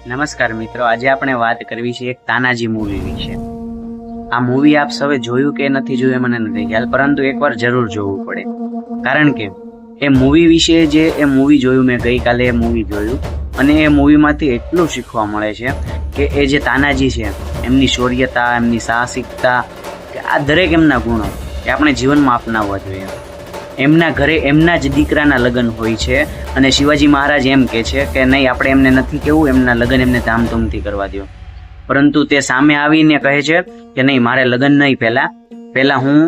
નમસ્કાર મિત્રો, આજે આપણે વાત કરવી છે એક તાનાજી મૂવી વિશે. આ મૂવી આપ સૌએ જોયું કે નથી જોયું મને નથી ખ્યાલ, પરંતુ એકવાર જરૂર જોવું પડે. કારણ કે એ મૂવી વિશે એ મૂવી જોયું, મેં ગઈકાલે એ મૂવી જોયું અને એ મૂવીમાંથી એટલું શીખવા મળે છે કે એ જે તાનાજી છે એમની શૌર્યતા, એમની સાહસિકતા, કે આ દરેક એમના ગુણો એ આપણે જીવનમાં અપનાવવા જોઈએ. એમના ઘરે એમના જ દીકરાના લગ્ન હોય છે અને શિવાજી મહારાજ એમ કહે છે કે નહીં, આપણે એમને નથી કહેવું, એમના લગ્ન એમને ધામધૂમથી કરવા દો. પરંતુ તે સામે આવીને કહે છે કે નહીં, મારે લગ્ન નહીં, પહેલા હું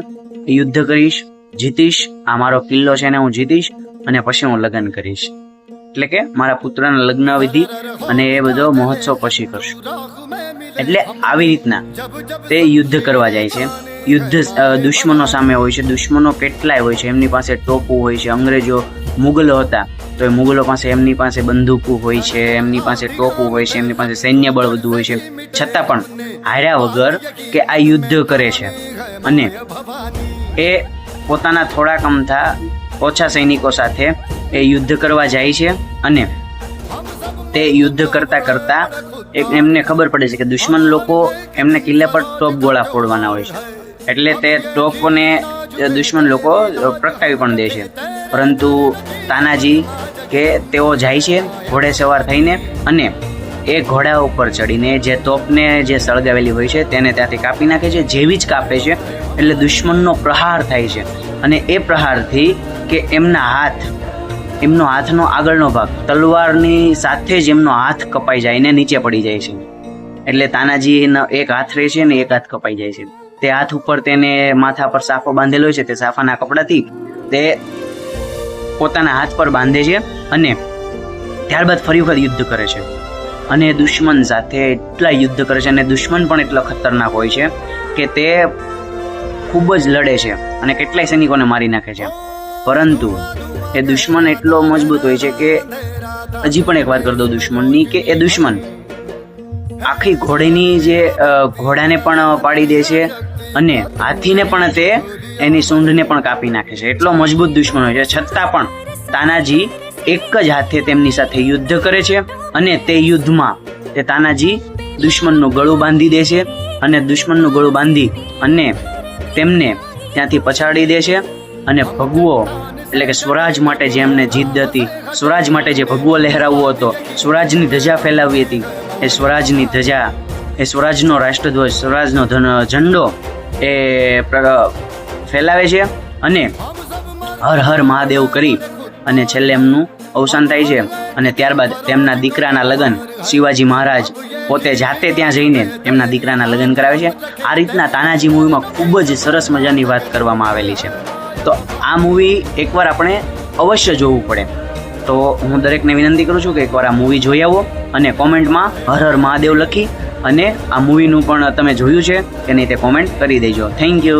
યુદ્ધ કરીશ, જીતીશ, આ મારો કિલ્લો છે ને હું જીતીશ અને પછી હું લગ્ન કરીશ. એટલે કે મારા પુત્રના લગ્ન વિધિ અને એ બધો મહોત્સવ પછી કરશું. એટલે આવી રીતના તે યુદ્ધ કરવા જાય છે. યુદ્ધ દુશ્મનો સામે હોય છે. દુશ્મનો કેટલાય હોય છે, એમની પાસે ટોપો હોય છે. અંગ્રેજો મુગલો હતા તો એ મુગલો પાસે એમની પાસે બંદૂકો હોય છે, એમની પાસે ટોપો હોય છે, એમની પાસે સૈન્ય બળ બધું હોય છે. છતાં પણ હાર્યા વગર કે આ યુદ્ધ કરે છે અને એ પોતાના થોડાક અમથા ઓછા સૈનિકો સાથે એ યુદ્ધ કરવા જાય છે. અને તે યુદ્ધ કરતા કરતા એમને ખબર પડે છે કે દુશ્મન લોકો એમને કિલ્લા પર ટોપ ગોળા ફોડવાના હોય છે. એટલે તે ટોપને દુશ્મન લોકો પ્રગટાવી પણ દે છે. પરંતુ તાનાજી કે તેઓ જાય છે ઘોડે સવાર થઈને અને એ ઘોડા ઉપર ચડીને જે તોપને જે સળગાવેલી હોય છે તેને ત્યાંથી કાપી નાખે છે. જેવી જ કાપે છે એટલે દુશ્મનનો પ્રહાર થાય છે અને એ પ્રહારથી કે એમનો હાથનો આગળનો ભાગ તલવારની સાથે જ એમનો હાથ કપાઈ જાય ને નીચે પડી જાય છે. એટલે તાનાજીનો એક હાથ રહે છે ને એક હાથ કપાઈ જાય છે. તે હાથ ઉપર તેને માથા પર સાફો બાંધેલો છે. તે સાફાના કપડાથી તે પોતાના હાથ પર બાંધે છે અને ત્યારબાદ ફરી વખત યુદ્ધ કરે છે અને દુશ્મન સાથે એટલા યુદ્ધ કરે છે અને દુશ્મન પણ એટલો ખતરનાક હોય છે કે તે ખૂબ જ લડે છે અને કેટલાય સૈનિકોને મારી નાખે છે. પરંતુ એ દુશ્મન એટલો મજબૂત હોય છે કે હજી પણ એક વાત કરી દઉં દુશ્મનની, કે એ દુશ્મન આખી ઘોડાને પણ પાડી દે છે અને હાથીને પણ તે એની સૂંઢને પણ કાપી નાખે છે. એટલો મજબૂત દુશ્મન હોય છે. છતાં પણ તાનાજી એક જ હાથે તેમની સાથે યુદ્ધ કરે છે અને તે યુદ્ધમાં તે તાનાજી દુશ્મનનું ગળું બાંધી દે છે અને દુશ્મનનું ગળું બાંધી અને તેમને ત્યાંથી પછાડી દે છે. અને ભગવો એટલે કે સ્વરાજ માટે જે એમને જીદ હતી, સ્વરાજ માટે જે ભગવો લહેરાવવો હતો, સ્વરાજની ધજા ફેલાવી હતી, એ સ્વરાજની ધજા, એ સ્વરાજનો રાષ્ટ્રધ્વજ, સ્વરાજનો ઝંડો એ ફેલાવે છે અને હર હર મહાદેવ કરી અને છેલ્લે એમનું અવસાન થાય છે. અને ત્યારબાદ તેમના દીકરાના લગ્ન શિવાજી મહારાજ પોતે જાતે ત્યાં જઈને એમના દીકરાના લગ્ન કરાવે છે. આ રીતના તાનાજી મૂવીમાં ખૂબ જ સરસ મજાની વાત કરવામાં આવેલી છે. તો આ મૂવી એકવાર આપણે અવશ્ય જોવું પડે. તો હું દરેકને વિનંતી કરું છું કે એકવાર આ મૂવી જોઈ આવો અને કોમેન્ટમાં હર હર મહાદેવ લખી અને આ મૂવીનું પણ તમે જોયું છે કે નહીં તે કોમેન્ટ કરી દેજો. Thank you.